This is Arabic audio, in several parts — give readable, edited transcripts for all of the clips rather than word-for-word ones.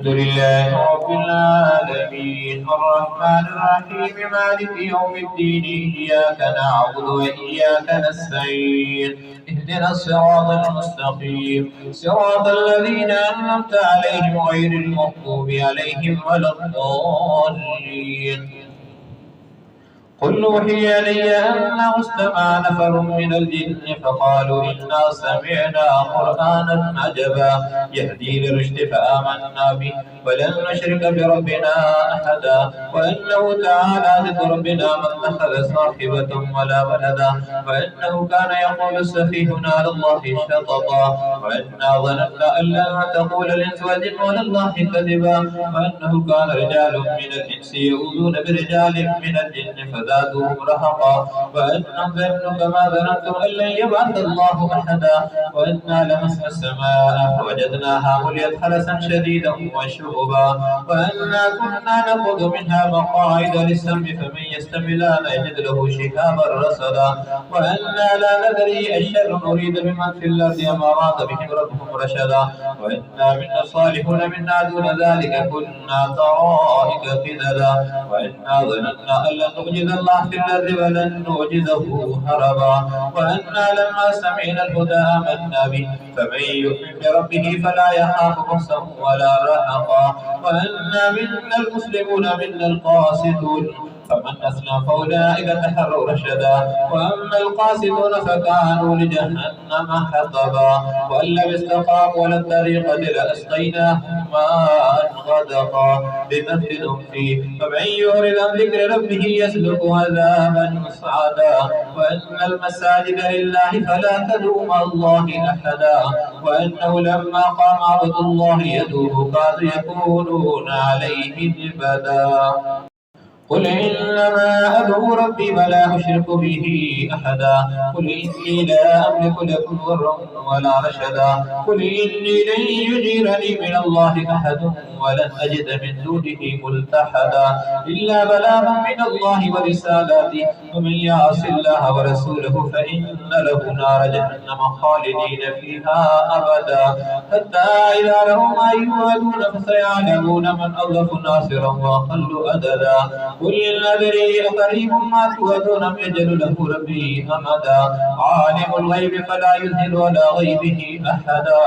الحمد لله رب العالمين الرحمن الرحيم مالك يوم الدين إياك نعبد وإياك نستعين اهدنا الصراط المستقيم صراط الذين أنعمت عليهم غير المغضوب عليهم ولا الضالين. قل أوحي إلي أنه استمع نفر من الجن فقالوا إنا سمعنا قرآنا عجبا يهدي للرشد فآمنا به ولن نشرك بربنا أحدا وإنه تعالى ذكر ربنا ما اتخذ صاحبة ولا ولدا وإنه كان يقول سفيهنا على الله شططا وإنا ظننا أن لن تقول الإنس والجن على الله كذبا وأنه كان رجال من الإنس يؤذون برجال من الجن فزادوهم رهقا وأنهم ظنوا كما ظننتم أن لن يبعث الله أحدا وإنا لمسنا السماء فوجدناها مليت حرسا شديدا وشهبا وأنا كنا نخوض منها مقاعد للسمع فمن يستمع لا يجد له شهابا رصدا وأنا لا ندري الشر نريد بمن في الأرض أم أراد بهم ربهم رشدا وإنا منا الصالحون منا دون ذلك كنا طرائق قددا وإنا ظننا أن لن نعجز الله في الأرض ولن نعجزه هربا وأنا لما سمعنا الهدى آمنا به فمن يؤمن بربه فلا يخاف بخسا ولا رهقا وأنا منا المسلمون منا القاسطون فمن أسلم فأولئك تحروا رشدا وأما القاسطون فكانوا لجهنم حطبا وأن لم استقاموا على الطريقة لأسقيناهم ماء غدقا لنفتنهم فيه فمن يعرض عن ذكر ربه يسلك عذابا صعدا وأن المساجد لله فلا تدعوا مع الله أحدا وأنه لما قام عبد الله يدعوه كادوا يكونون عليه لبدا قل إنما أدعو ربي ولا أشرك به أحدا قل إني لا أملك لكم ضرا ولا رشدا قل إني لن يجيرني من الله أحد ولن أجد من دونه ملتحدا إلا بلاغا من الله ورسالاته ومن يعص الله ورسوله فإن له نار جهنم خالدين فيها أبدا حتى إذا رأوا ما يوعدون فسيعلمون من أضعف ناصرا وأقل عددا قل إن أدري أقريب ما توعدون أم يجعل له ربي أمدا عالم الغيب فلا يظهر على غيبه أحدا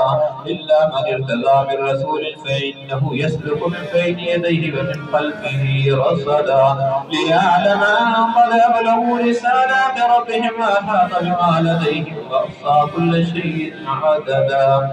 إلا من ارتضى من رسول فإنه يسلك من بين يديه ومن خلفه رصدا ليعلم أن قد أبلغوا رسالات ربهم وأحاط بما لديهم وأحصى كل شيء عددا.